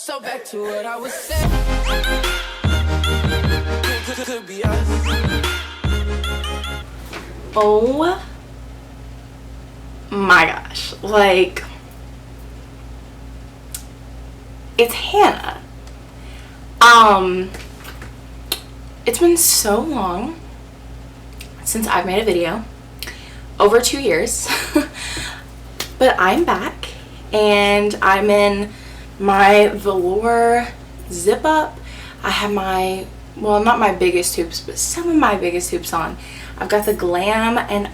So back to what I was saying. Could be us. Oh my gosh, like, it's Hannah. It's been so long since I've made a video, over 2 years, but I'm back and I'm in my velour zip up. I have my, well, not my biggest hoops, but some of my biggest hoops on. I've got the glam and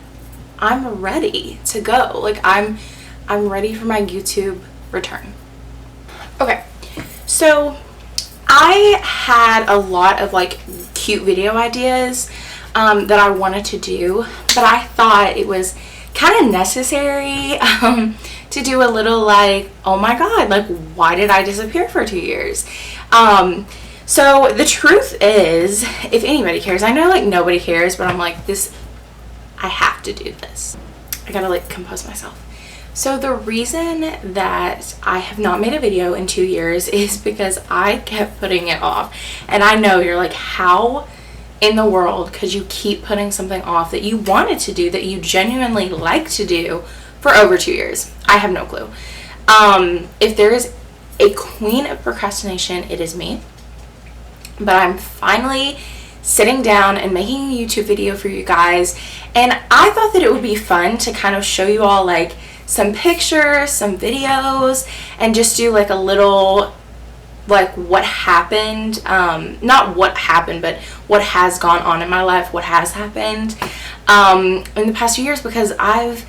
I'm ready to go. Like, I'm ready for my YouTube return. Okay, so I had a lot of like cute video ideas that I wanted to do, but I thought it was kind of necessary to do a little like, oh my god, like, why did I disappear for 2 years? So the truth is, if anybody cares, I know like nobody cares, but I'm like, this, I have to do this. I gotta like compose myself. So the reason that I have not made a video in 2 years is because I kept putting it off. And I know you're like, how in the world could you keep putting something off that you wanted to do, that you genuinely like to do, for over 2 years? I have no clue. If there is a queen of procrastination, it is me. But I'm finally sitting down and making a YouTube video for you guys, and I thought that it would be fun to kind of show you all like some pictures, some videos, and just do like a little like what happened, not what happened, but what has gone on in my life, what has happened in the past few years, because I've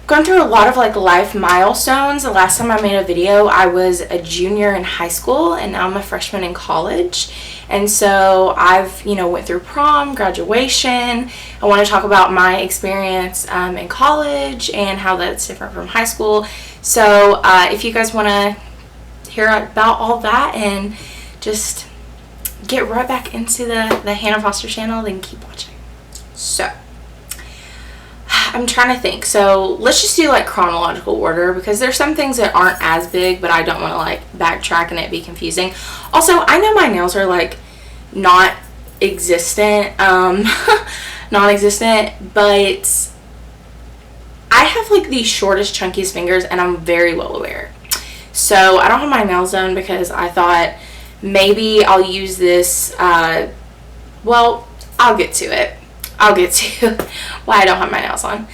gone through a lot of like life milestones. The last time I made a video, I was a junior in high school, and now I'm a freshman in college. And so I've, you know, went through prom, graduation. I want to talk about my experience in college and how that's different from high school. So if you guys want to hear about all that and just get right back into the Hannah Foster channel, then keep watching. So I'm trying to think. So let's just do like chronological order, because there's some things that aren't as big, but I don't want to like backtrack and it be confusing. Also, I know my nails are like not existent, non-existent, but I have like the shortest, chunkiest fingers, and I'm very well aware. So I don't have my nails done because I thought maybe I'll use this, well, I'll get to it. I'll get to why I don't have my nails on.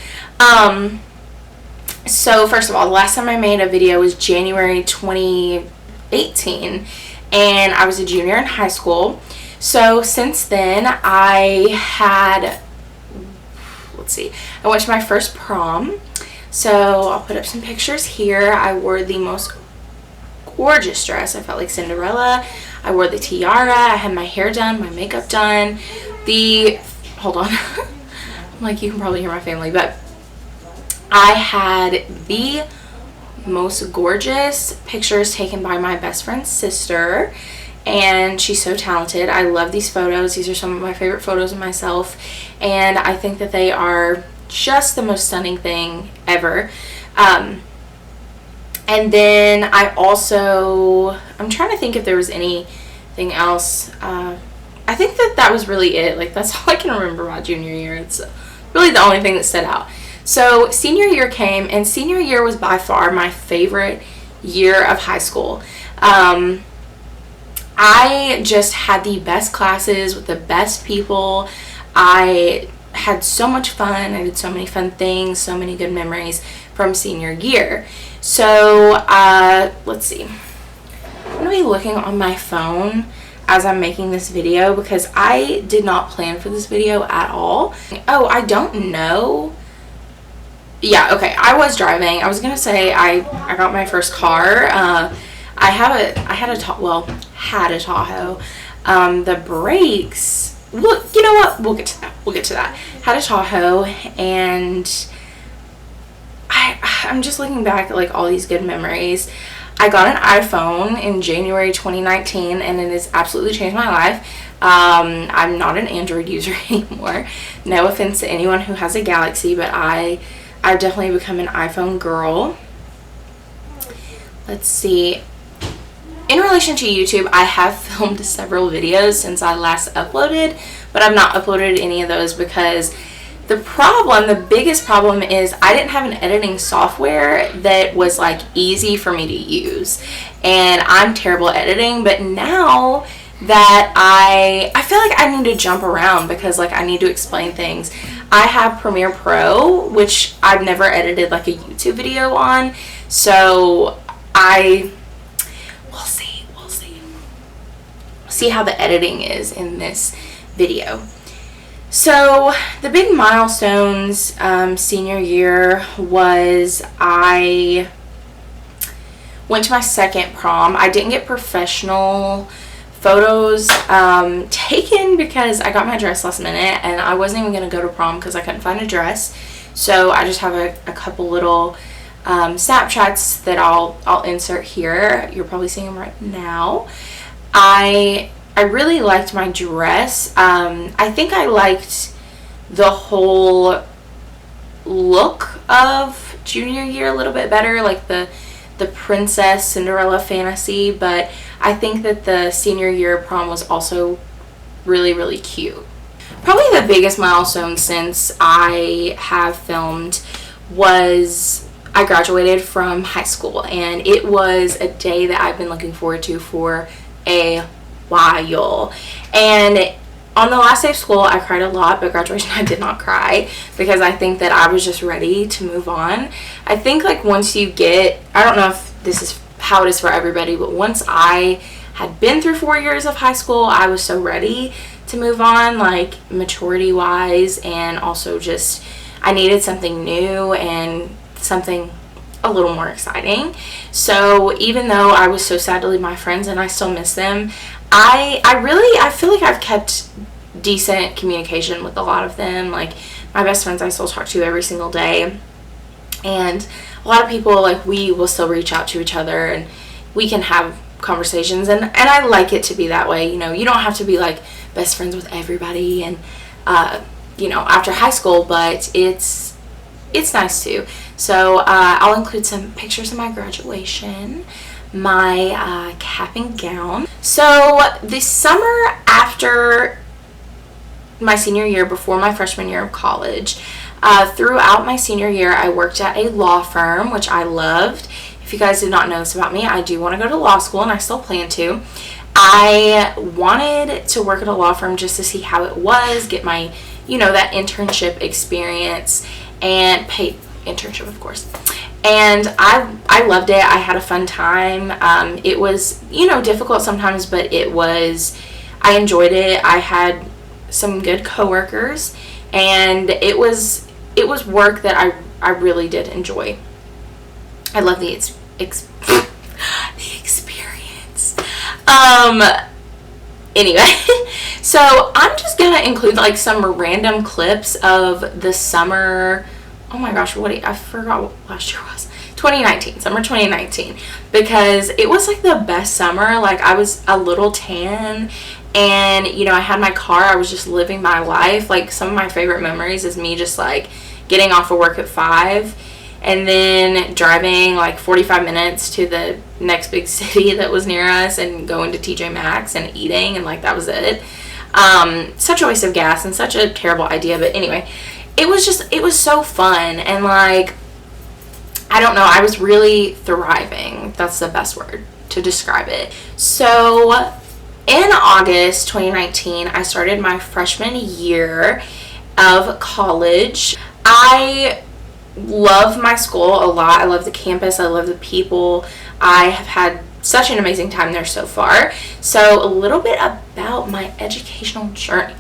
So first of all, the last time I made a video was January 2018, and I was a junior in high school. So since then, I had, let's see, I went to my first prom. So I'll put up some pictures here. I wore the most gorgeous dress. I felt like Cinderella. I wore the tiara. I had my hair done, my makeup done. Hold on. I'm like, you can probably hear my family, but I had the most gorgeous pictures taken by my best friend's sister, and she's so talented. I love these photos. These are some of my favorite photos of myself, and I think that they are just the most stunning thing ever. And then I also, I'm trying to think if there was anything else. I think that was really it. Like, that's all I can remember about junior year. It's really the only thing that stood out. So senior year came, and senior year was by far my favorite year of high school. I just had the best classes with the best people. I had so much fun. I did so many fun things, so many good memories from senior year. So let's see. I'm going to be looking on my phone as I'm making this video, because I did not plan for this video at all. Oh, I don't know. Yeah, okay, I was driving. I was gonna say I got my first car. I had a Tahoe. The brakes, look, you know what, we'll get to that. Had a Tahoe, and I'm just looking back at like all these good memories. I got an iPhone in January 2019, and it has absolutely changed my life. I'm not an Android user anymore. No offense to anyone who has a Galaxy, but I've definitely become an iPhone girl. Let's see. In relation to YouTube, I have filmed several videos since I last uploaded, but I've not uploaded any of those because the biggest problem is I didn't have an editing software that was like easy for me to use, and I'm terrible at editing. But now that I feel like I need to jump around because like I need to explain things. I have Premiere Pro, which I've never edited like a YouTube video on, so we'll see how the editing is in this video. So the big milestones senior year was I went to my second prom. I didn't get professional photos taken because I got my dress last minute and I wasn't even going to go to prom because I couldn't find a dress. So I just have a couple little Snapchats that I'll insert here. You're probably seeing them right now. I really liked my dress. I think I liked the whole look of junior year a little bit better, like the princess Cinderella fantasy, but I think that the senior year prom was also really, really cute. Probably the biggest milestone since I have filmed was I graduated from high school, and it was a day that I've been looking forward to for a while. And on the last day of school I cried a lot, but graduation I did not cry because I think that I was just ready to move on. I think like once you get, I don't know if this is how it is for everybody, but once I had been through 4 years of high school, I was so ready to move on, like maturity wise, and also just I needed something new and something a little more exciting. So even though I was so sad to leave my friends and I still miss them, I feel like I've kept decent communication with a lot of them. Like my best friends I still talk to every single day, and a lot of people, like, we will still reach out to each other and we can have conversations, and I like it to be that way. You know, you don't have to be like best friends with everybody and you know, after high school, but it's nice too. So I'll include some pictures of my graduation, my cap and gown. So the summer after my senior year, before my freshman year of college, throughout my senior year I worked at a law firm, which I loved. If you guys did not know this about me, I do want to go to law school and I still plan to. I wanted to work at a law firm just to see how it was, get my, you know, that internship experience, and paid internship, of course. And I loved it. I had a fun time. It was, you know, difficult sometimes, but I enjoyed it. I had some good coworkers, and it was work that I really did enjoy. I love the experience. Anyway, so I'm just gonna include like some random clips of the summer. Oh my gosh, I forgot what last year was. 2019, summer 2019, because it was like the best summer. Like I was a little tan, and you know, I had my car. I was just living my life. Like some of my favorite memories is me just like getting off of work at 5 and then driving like 45 minutes to the next big city that was near us and going to TJ Maxx and eating, and like that was it. Such a waste of gas and such a terrible idea, but anyway, it was so fun, and like, I don't know, I was really thriving. That's the best word to describe it. So in August 2019, I started my freshman year of college. I love my school a lot. I love the campus. I love the people. I have had such an amazing time there so far. So a little bit about my educational journey.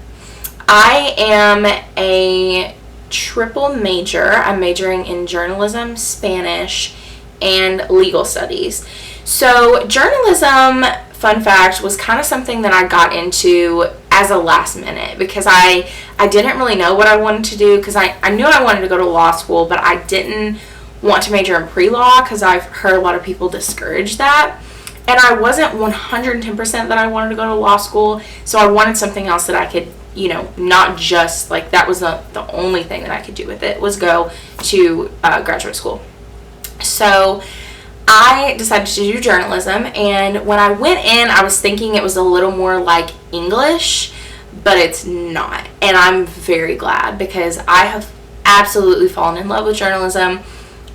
I am a triple major. I'm majoring in journalism, Spanish, and legal studies. So journalism, fun fact, was kind of something that I got into as a last minute because I didn't really know what I wanted to do, because I knew I wanted to go to law school, but I didn't want to major in pre-law because I've heard a lot of people discourage that. And I wasn't 110% that I wanted to go to law school, so I wanted something else that I could, you know, not just like that was the only thing that I could do with it was go to graduate school. So I decided to do journalism, and when I went in, I was thinking it was a little more like English, but it's not. And I'm very glad, because I have absolutely fallen in love with journalism.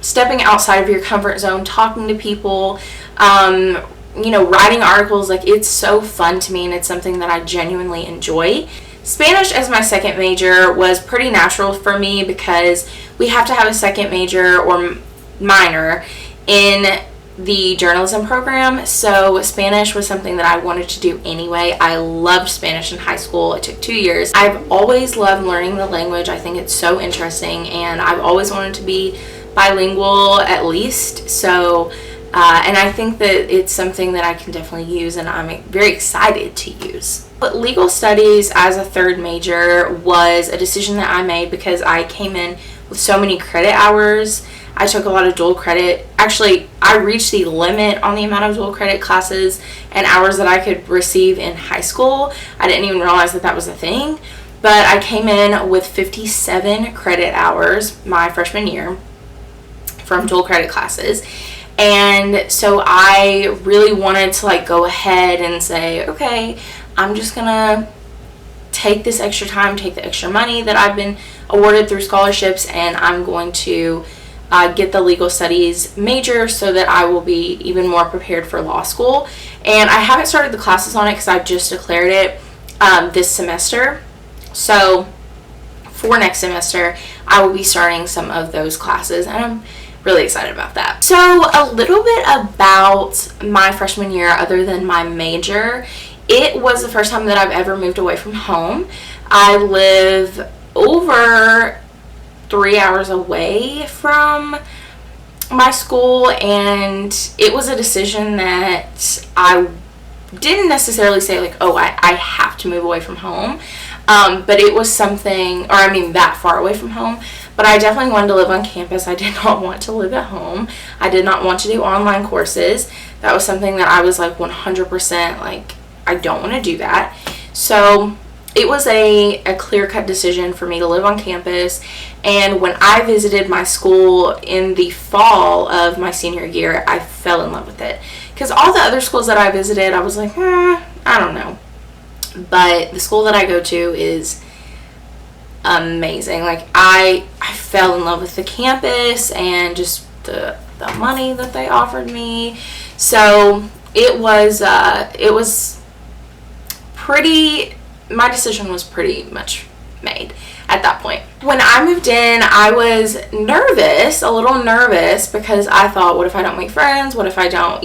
Stepping outside of your comfort zone, talking to people, writing articles, like, it's so fun to me, and it's something that I genuinely enjoy. Spanish as my second major was pretty natural for me, because we have to have a second major or minor in the journalism program, so Spanish was something that I wanted to do anyway. I loved Spanish in high school. It took 2 years. I've always loved learning the language. I think it's so interesting, and I've always wanted to be bilingual at least, so and I think that it's something that I can definitely use, and I'm very excited to use. But legal studies as a third major was a decision that I made because I came in with so many credit hours. I took a lot of dual credit. Actually, I reached the limit on the amount of dual credit classes and hours that I could receive in high school. I didn't even realize that that was a thing. But I came in with 57 credit hours my freshman year from dual credit classes. And so I really wanted to go ahead and say, okay, I'm just gonna take this extra time, take the extra money that I've been awarded through scholarships, and I'm going to get the legal studies major so that I will be even more prepared for law school. And I haven't started the classes on it because I just declared it this semester. So for next semester, I will be starting some of those classes, and I'm really excited about that. So a little bit about my freshman year other than my major. It was the first time that I've ever moved away from home. I live over 3 hours away from my school, and it was a decision that I didn't necessarily say I have to move away from home, but it was something, that far away from home, but I definitely wanted to live on campus. I did not want to live at home. I did not want to do online courses. That was something that I was 100% I don't want to do that. So it was a clear-cut decision for me to live on campus. And when I visited my school in the fall of my senior year, I fell in love with it. Because all the other schools that I visited, I was I don't know. But the school that I go to is amazing. I fell in love with the campus and just the money that they offered me. So it was pretty, my decision was pretty much made at that point. When I moved in, I was nervous, a little nervous, because I thought, what if I don't make friends? What if I don't,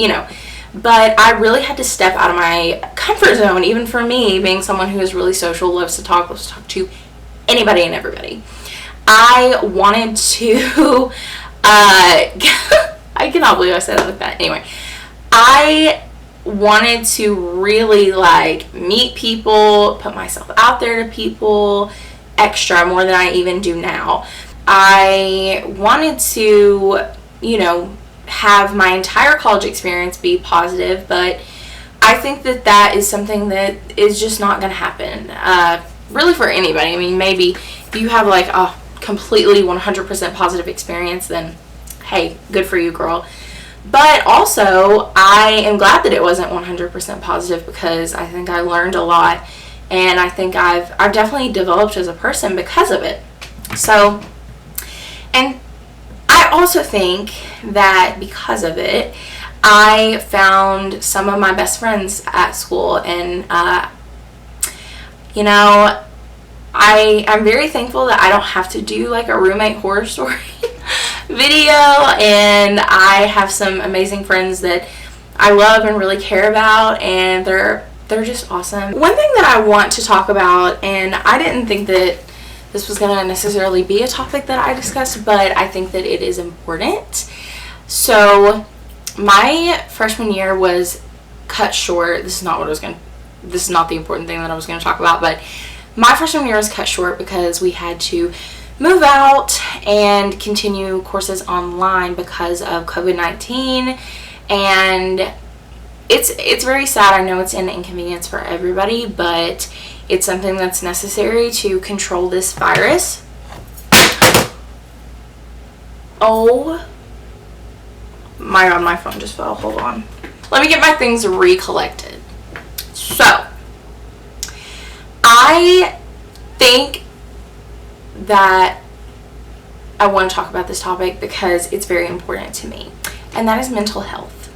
But I really had to step out of my comfort zone, even for me, being someone who is really social, loves to talk to anybody and everybody. I wanted to, I cannot believe I said it like that. Anyway, I wanted to really meet people, put myself out there to people extra, more than I even do now. I wanted to, have my entire college experience be positive, but I think that is something that is just not going to happen, really, for anybody. Maybe if you have a completely 100% positive experience, then hey, good for you, girl. But also, I am glad that it wasn't 100% positive, because I think I learned a lot, and I think I've definitely developed as a person because of it. So, and I also think that because of it, I found some of my best friends at school, and I'm very thankful that I don't have to do a roommate horror story video, and I have some amazing friends that I love and really care about, and they're just awesome. One thing that I want to talk about, and I didn't think that this was going to necessarily be a topic that I discussed, but I think that it is important. So my freshman year was cut short. This is not the important thing that I was going to talk about, but my freshman year was cut short because we had to move out and continue courses online because of COVID-19, and it's very sad. I know it's an inconvenience for everybody, but it's something that's necessary to control this virus. Oh my God, my phone just fell. Hold on. Let me get my things recollected. So, I think that I want to talk about this topic because it's very important to me, and that is mental health.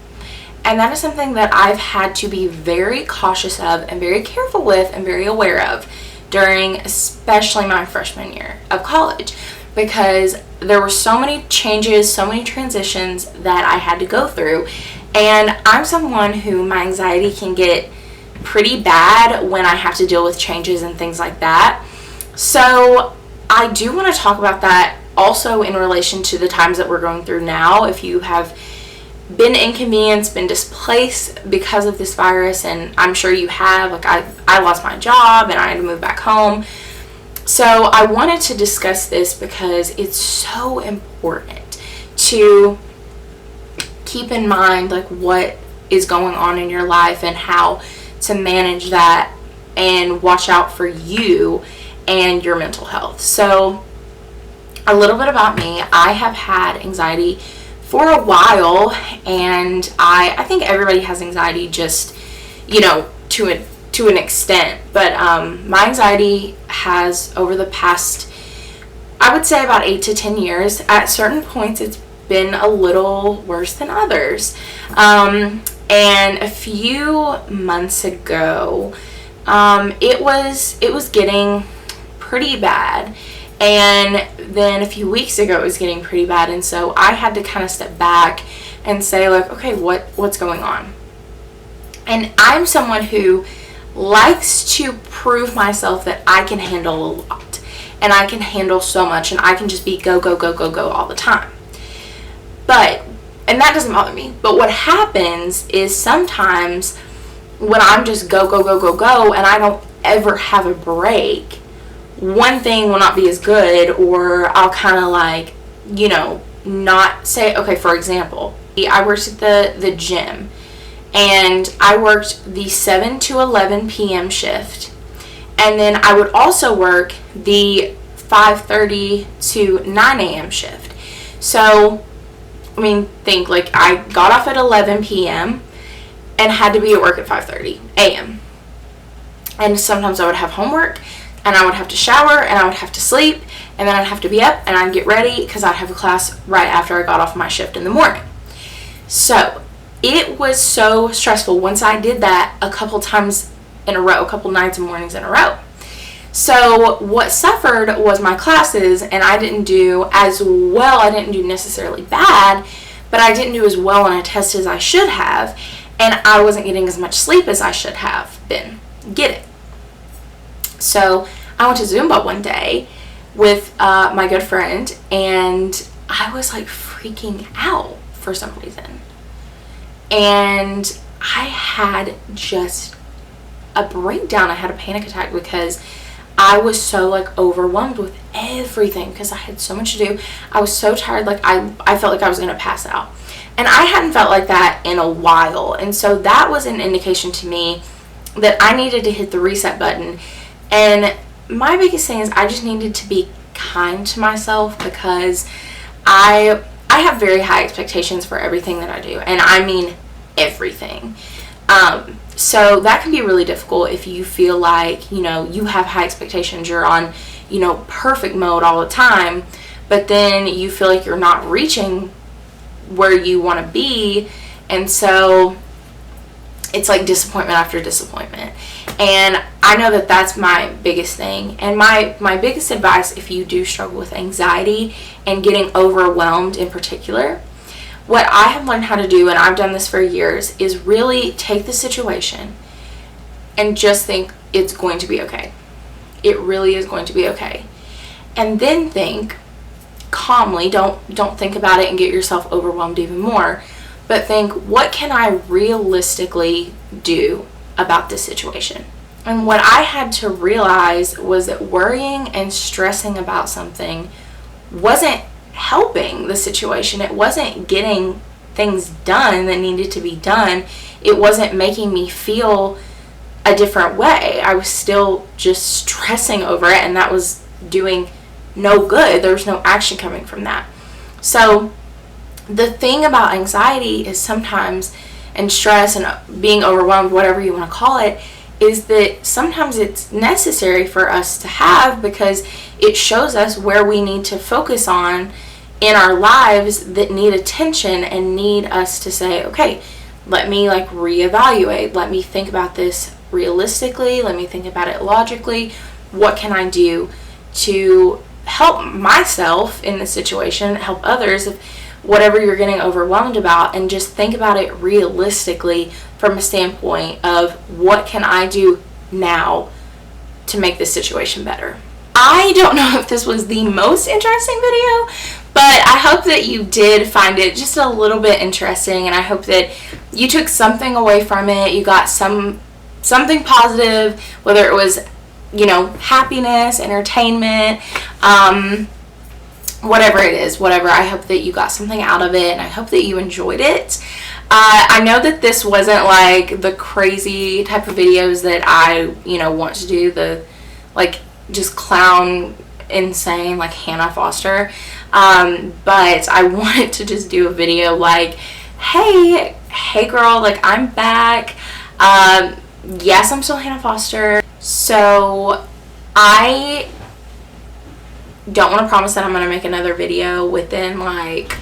And that is something that I've had to be very cautious of and very careful with and very aware of during especially my freshman year of college, because there were so many changes, so many transitions that I had to go through. And I'm someone who my anxiety can get pretty bad when I have to deal with changes and things like that. So I do want to talk about that also in relation to the times that we're going through now. If you have been inconvenienced, been displaced because of this virus, and I'm sure you have, like I lost my job and I had to move back home. So I wanted to discuss this because it's so important to keep in mind like what is going on in your life and how to manage that and watch out for you and your mental health. So a little bit about me. I have had anxiety for a while, and I think everybody has anxiety, just, you know, to an extent. But my anxiety has, over the past, I would say about 8 to 10 years, at certain points it's been a little worse than others. And a few months ago, it was getting pretty bad. And then a few weeks ago it was getting pretty bad, and so I had to kind of step back and say, like, okay, what's going on? And I'm someone who likes to prove myself that I can handle a lot, and I can handle so much, and I can just be go, go, go, go, go all the time. And that doesn't bother me. But what happens is sometimes when I'm just go, go, go, go, go, and I don't ever have a break, one thing will not be as good, or I'll kind of like, you know, not say, okay, for example, I worked at the gym, and I worked the 7 to 11 p.m. shift, and then I would also work the 5:30 to 9 a.m. shift. So, I mean, think, like, I got off at 11 p.m. and had to be at work at 5:30 a.m. And sometimes I would have homework, and I would have to shower, and I would have to sleep, and then I'd have to be up, and I'd get ready because I'd have a class right after I got off my shift in the morning. So it was so stressful once I did that a couple times in a row, a couple nights and mornings in a row. So what suffered was my classes, and I didn't do as well. I didn't do necessarily bad, but I didn't do as well on a test as I should have, and I wasn't getting as much sleep as I should have been getting. So I went to Zumba one day with my good friend, and I was like freaking out for some reason. And I had just a breakdown. I had a panic attack because I was so like overwhelmed with everything because I had so much to do. I was so tired, like I felt like I was going to pass out. And I hadn't felt like that in a while. And so that was an indication to me that I needed to hit the reset button. And my biggest thing is I just needed to be kind to myself, because I have very high expectations for everything that I do, and I mean everything. So that can be really difficult if you feel like, you know, you have high expectations, you're on, you know, perfect mode all the time, but then you feel like you're not reaching where you want to be, and so it's like disappointment after disappointment. And I know that that's my biggest thing. And my biggest advice, if you do struggle with anxiety and getting overwhelmed in particular, what I have learned how to do, and I've done this for years, is really take the situation and just think it's going to be okay. It really is going to be okay. And then think calmly, don't think about it and get yourself overwhelmed even more, but think, what can I realistically do about this situation? And what I had to realize was that worrying and stressing about something wasn't helping the situation. It wasn't getting things done that needed to be done. It wasn't making me feel a different way. I was still just stressing over it, and that was doing no good. There was no action coming from that. So the thing about anxiety is sometimes, and stress and being overwhelmed, whatever you want to call it, is that sometimes it's necessary for us to have, because it shows us where we need to focus on in our lives that need attention and need us to say, okay, let me like reevaluate, let me think about this realistically, let me think about it logically. What can I do to help myself in this situation, help others, if whatever you're getting overwhelmed about, and just think about it realistically from a standpoint of what can I do now to make this situation better. I don't know if this was the most interesting video, but I hope that you did find it just a little bit interesting, and I hope that you took something away from it. You got something positive, whether it was, happiness, entertainment, whatever it is, whatever. I hope that you got something out of it, and I hope that you enjoyed it. I know that this wasn't like the crazy type of videos that I, want to do, the like just clown insane like Hannah Foster, but I wanted to just do a video like, hey girl, like I'm back. Yes, I'm still Hannah Foster, so I don't want to promise that I'm going to make another video within like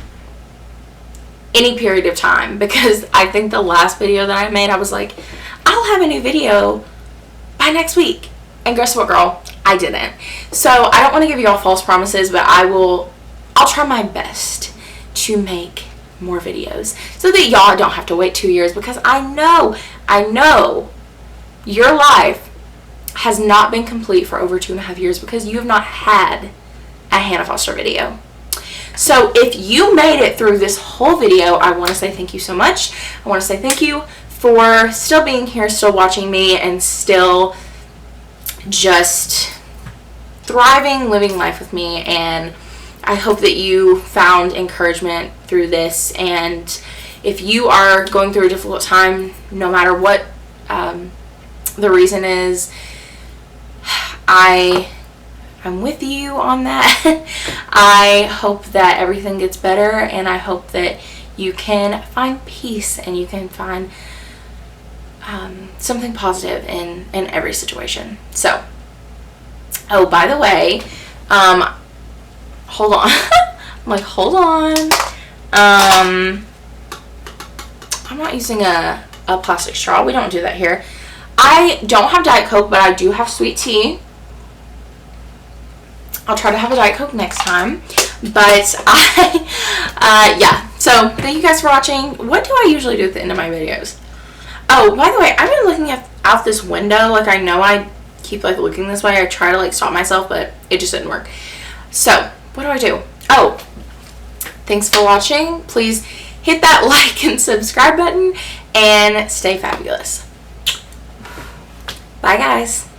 any period of time, because I think the last video that I made, I was like, I'll have a new video by next week, and guess what, girl? I didn't. So I don't want to give you all false promises, but I'll try my best to make more videos so that y'all don't have to wait 2 years, because I know your life has not been complete for over 2.5 years because you have not had a Hannah Foster video. So if you made it through this whole video, I want to say thank you so much. I want to say thank you for still being here, still watching me, and still just thriving, living life with me. And I hope that you found encouragement through this. And if you are going through a difficult time, no matter what the reason is, I'm with you on that. I hope that everything gets better, and I hope that you can find peace and you can find something positive in every situation. So, oh, by the way, hold on. I'm like, hold on. I'm not using a plastic straw. We don't do that here. I don't have Diet Coke, but I do have sweet tea. I'll try to have a Diet Coke next time. But yeah. So thank you guys for watching. What do I usually do at the end of my videos? Oh, by the way, I've been looking out this window. Like, I know I keep like looking this way. I try to like stop myself, but it just didn't work. So what do I do? Oh, thanks for watching. Please hit that like and subscribe button and stay fabulous. Bye, guys.